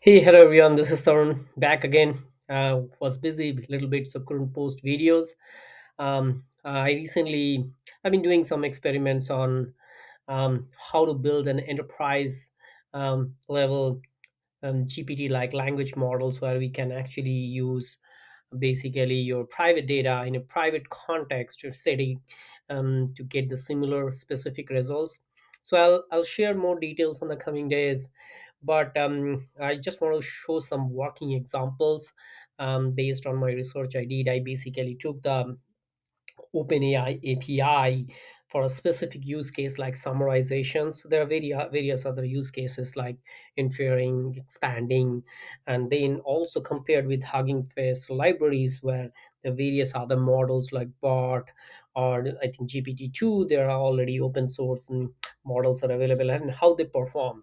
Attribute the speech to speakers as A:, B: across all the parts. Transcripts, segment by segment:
A: Hey, hello everyone. This is Tarun back again. Was busy a little bit, so couldn't post videos. I recently I've been doing some experiments on how to build an enterprise level GPT like language models where we can actually use basically your private data in a private context to setting to get the similar specific results. So I'll share more details on the coming days, but I just want to show some working examples based on my research I did. I basically took the OpenAI API for a specific use case like summarization. So there are various other use cases like inferring, expanding, and then also compared with Hugging Face libraries where the various other models like BART or I think GPT-2, there are already open source and models are available and how they perform.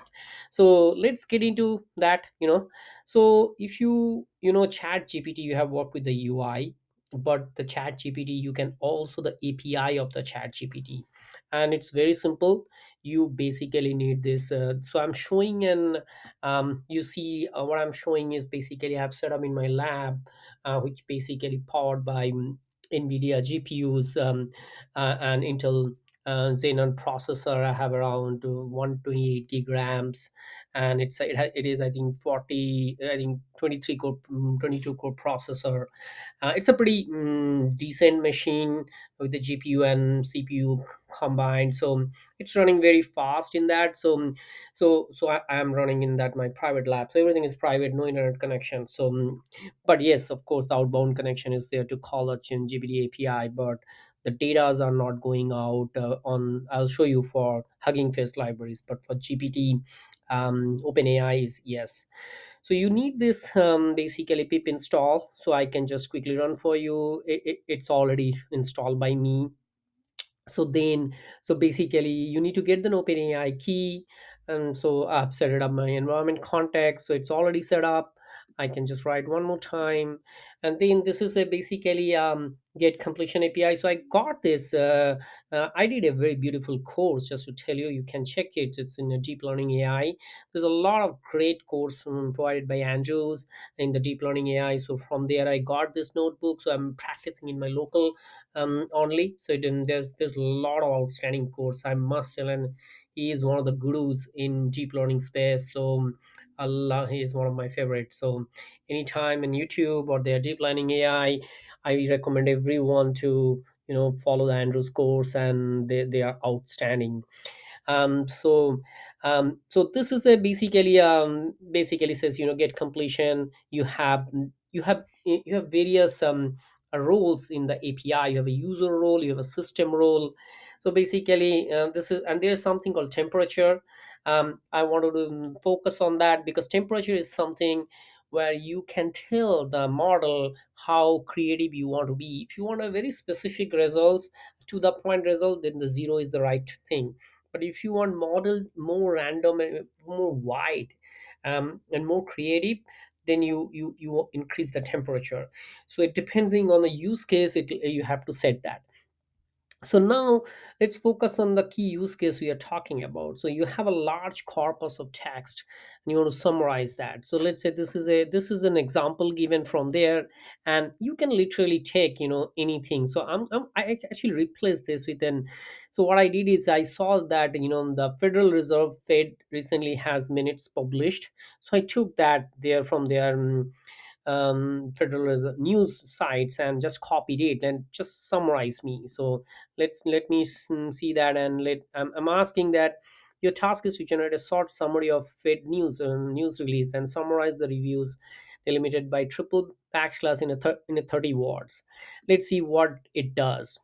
A: So let's get into that. So if you chat GPT, you have worked with the UI, but the chat gpt you can also the api of the chat gpt, and it's very simple. You basically need this, so I'm showing an you see what I'm showing is basically I've set up in my lab, which basically powered by nvidia gpus, and intel xenon processor. I have around 128 gigrams, and it is I think 40, I think 23 core 22 core processor. It's a pretty decent machine with the GPU and CPU combined. So it's running very fast in that. So I am running in that my private lab. So everything is private, no internet connection. But yes, of course, the outbound connection is there to call a GPT API, but the datas are not going out on. I'll show you for Hugging Face libraries, but for GPT, OpenAI is yes. So you need this basically pip install, so I can just quickly run for you. It's already installed by me. So basically you need to get the OpenAI key, and so I've set it up my environment context, so it's already set up. I can just write one more time, and then this is a basically get completion API. So I got this, I did a very beautiful course, just to tell you, you can check it. It's in a deep learning AI. There's a lot of great course provided by Andrews in the deep learning AI. So from there I got this notebook, so I'm practicing in my local only. So there's a lot of outstanding course, I must tell, and he is one of the gurus in deep learning space. So Allah, he is one of my favorites. So anytime in YouTube or their deep learning I recommend everyone to follow the Andrews course, and they are outstanding. So this is the basically says get completion. You have various roles in the API. You have a user role, you have a system role. So basically this is, and there's something called temperature. I wanted to focus on that because temperature is something where you can tell the model how creative you want to be. If you want a very specific results, to the point result, then the zero is the right thing. But if you want model more random and more wide, and more creative, then you increase the temperature. So it depending on the use case, you have to set that. So now let's focus on the key use case we are talking about. So you have a large corpus of text and you want to summarize that. So let's say this is an example given from there, and you can literally take anything. So I actually replaced this with an. So what I did is I saw that the Federal Reserve Fed recently has minutes published. So I took that there from their Federal Reserve news sites and just copied it and just summarize me. So let me see that, and I'm asking that your task is to generate a short summary of Fed news release and summarize the reviews delimited by triple backslash in a 30 words. Let's see what it does.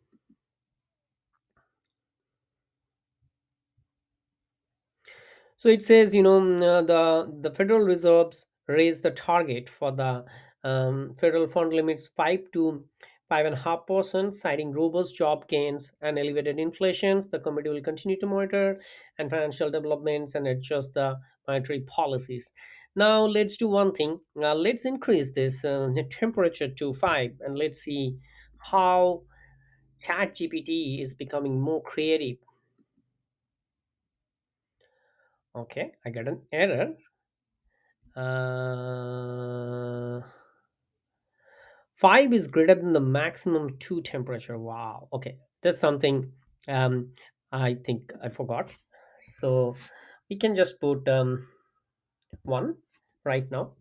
A: So it says, the Federal Reserves raised the target for the federal fund limits 5 to 5.5%, citing robust job gains and elevated inflations. The committee will continue to monitor and financial developments and adjust the monetary policies. Now let's do one thing. Now let's increase this temperature to 5, and let's see how ChatGPT is becoming more creative. Okay, I got an error. Uh, 5 is greater than the maximum 2 temperature. Wow. Okay. That's something um, I think I forgot. So we can just put 1 right now.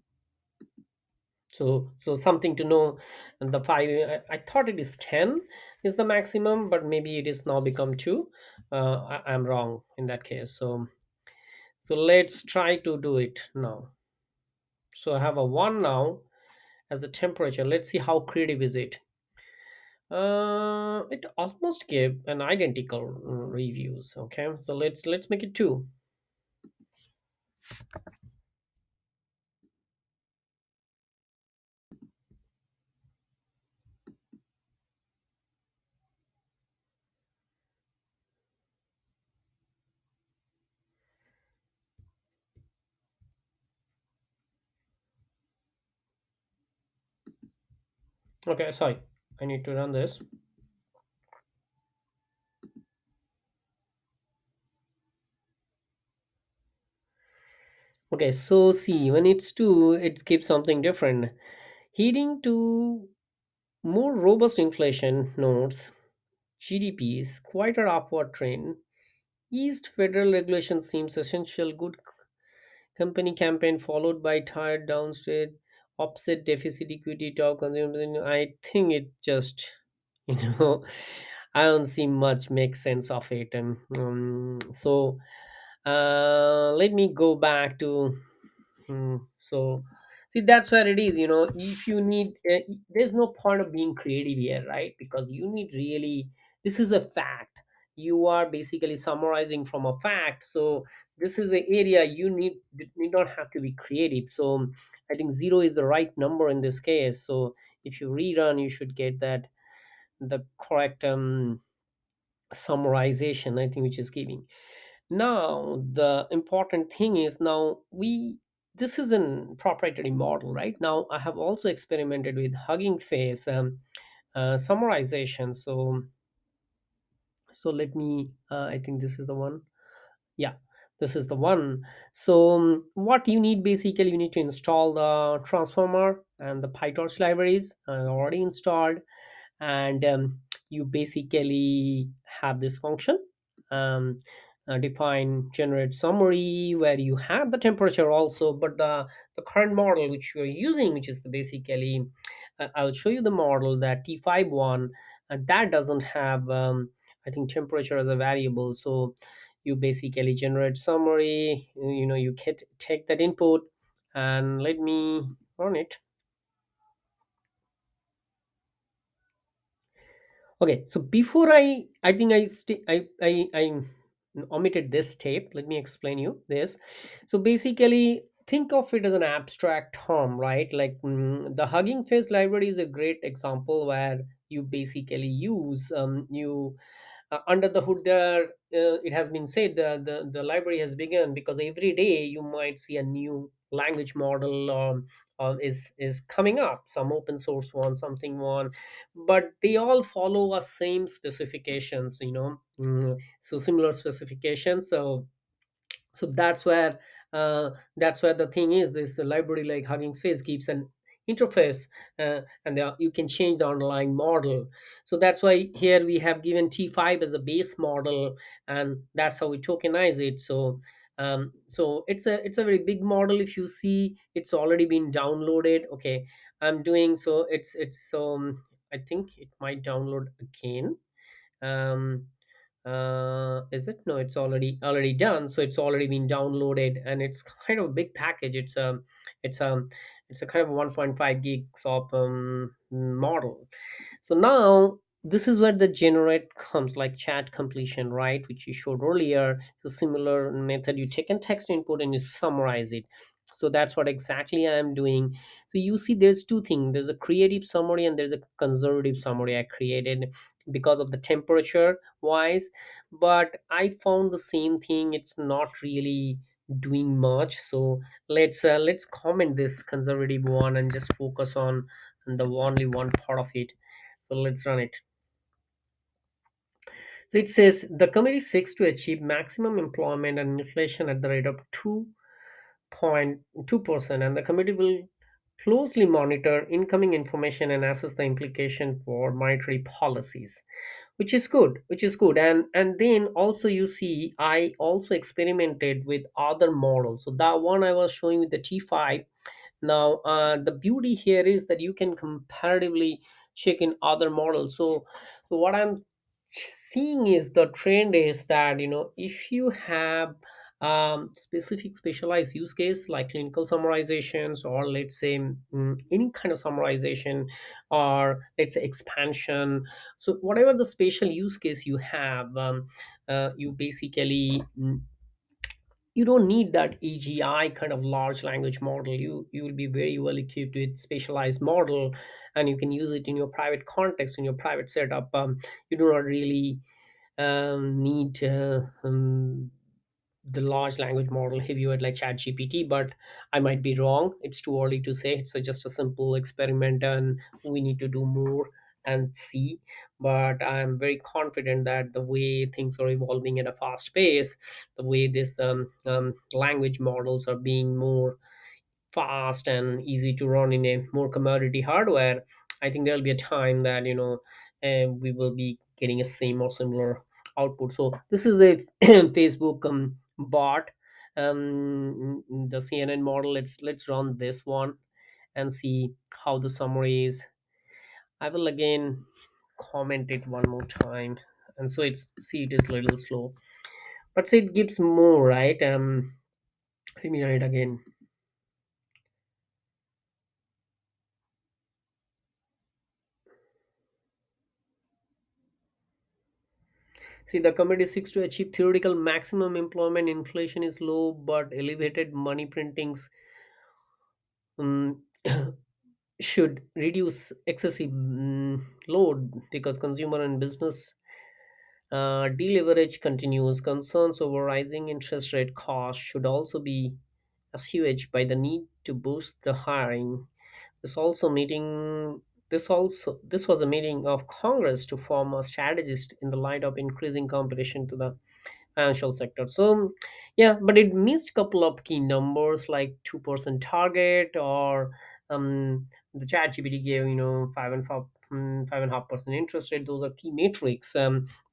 A: So something to know. And the 5, I thought it is 10 is the maximum, but maybe it is now become 2. I'm wrong in that case. So let's try to do it now. So I have a 1 now as the temperature. Let's see how creative is it. It almost gave an identical reviews. Okay, so let's make it 2. Okay, sorry, I need to run this. Okay, so see, when it's 2, it gives something different. Heading to more robust inflation notes, GDP's quieter upward trend, eased federal regulation seems essential. Good company campaign followed by tired downstate, offset deficit equity talk consumer. I think it just, you know, I don't see much make sense of it. And let me go back to so see, that's where it is. If you need, there's no point of being creative here, right? Because you need really, this is a fact. You are basically summarizing from a fact. So this is an area you need not have to be creative. So I think 0 is the right number in this case. So if you rerun, you should get that the correct summarization, I think, which is giving. Now the important thing is, now we this is an proprietary model. Right now I have also experimented with Hugging Face summarization. So let me, I think this is the one. Yeah, this is the one. So what you need, basically, you need to install the transformer and the PyTorch libraries already installed. And you basically have this function, um, define generate summary, where you have the temperature also. But the current model which you're using, which is the basically, I'll show you the model, that T5 one, that doesn't have I think temperature as a variable. So you basically generate summary, you take that input, and let me run it. Okay, so before I think I omitted this tape. Let me explain you this. So basically, think of it as an abstract term, right? Like, the Hugging Face library is a great example where you basically use you under the hood there. It has been said the library has begun because every day you might see a new language model is coming up, some open source one, something one, but they all follow a same specifications, so similar specifications. So that's where the thing is, this library like Hugging Face keeps an interface, and you can change the underlying model. So that's why here we have given T5 as a base model, and that's how we tokenize it. So it's a very big model. If you see, it's already been downloaded. Okay, I'm doing so. It's I think it might download again. um is it? No, it's already done. So it's already been downloaded, and it's kind of a big package. It's a kind of 1.5 gigs of model. So now this is where the generate comes, like chat completion, right, which you showed earlier. So similar method, you take a text input and you summarize it. So that's what exactly I am doing. So you see, there's two things: there's a creative summary and there's a conservative summary I created because of the temperature wise. But I found the same thing, it's not really doing much. So let's comment this conservative one and just focus on the only one part of it. So let's run it. So it says the committee seeks to achieve maximum employment and inflation at the rate of 2 0.2%, and the committee will closely monitor incoming information and assess the implication for monetary policies, which is good. And then also you see, I also experimented with other models. So that one I was showing with the T5. Now the beauty here is that you can comparatively check in other models. So what I'm seeing is the trend is that, if you have specific specialized use case like clinical summarizations, or let's say any kind of summarization, or let's say expansion. So whatever the spatial use case you have, you basically you don't need that AGI kind of large language model. You will be very well equipped with specialized model, and you can use it in your private context, in your private setup. You do not really need the large language model heavyweight like chat gpt, but I might be wrong. It's too early to say. It's just a simple experiment, and we need to do more and see. But I'm very confident that the way things are evolving at a fast pace, the way this language models are being more fast and easy to run in a more commodity hardware, I think there'll be a time that, we will be getting a same or similar output. So this is the Facebook bot, the CNN model. Let's run this one and see how the summary is. I will again comment it one more time, and so it's see it is a little slow, but see it gives more, right? Let me write again. See, the committee seeks to achieve theoretical maximum employment. Inflation is low, but elevated money printings um, should reduce excessive load, because consumer and business deleverage continues. Concerns over rising interest rate costs should also be assuaged by the need to boost the hiring. This also meeting this was a meeting of Congress to form a strategist in the light of increasing competition to the financial sector. So yeah, but it missed a couple of key numbers like 2% target, or the chat gpt gave, 5.5% interest rate. Those are key metrics.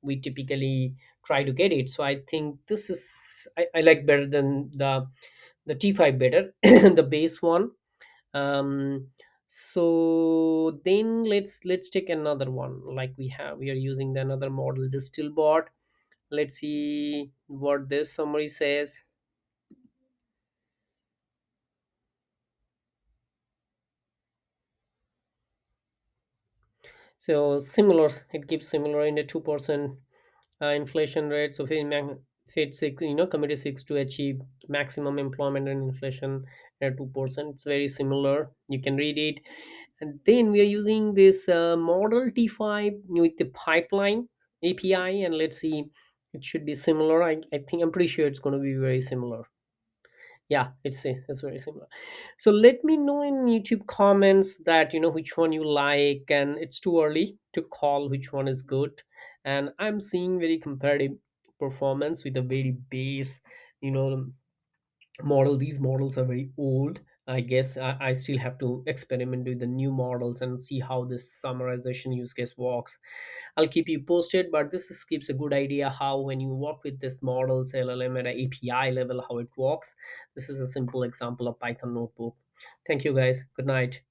A: We typically try to get it. So I think this is, I like better than the T5 better, the base one. So then let's take another one. Like we are using the another model, distill bot. Let's see what this summary says. So similar, it gives similar in the 2% inflation rate. So Fed six, committee seeks to achieve maximum employment and inflation at 2%. It's very similar. You can read it. And then we are using this model T5 with the pipeline API, and let's see, it should be similar. I think I'm pretty sure it's going to be very similar. Yeah, it's very similar. So let me know in YouTube comments that, which one you like, and it's too early to call which one is good. And I'm seeing very comparative performance with a very base, you know model. These models are very old. I guess I still have to experiment with the new models and see how this summarization use case works. I'll keep you posted, but gives a good idea how, when you work with this models LLM at a API level, how it works. This is a simple example of Python notebook. Thank you guys. Good night.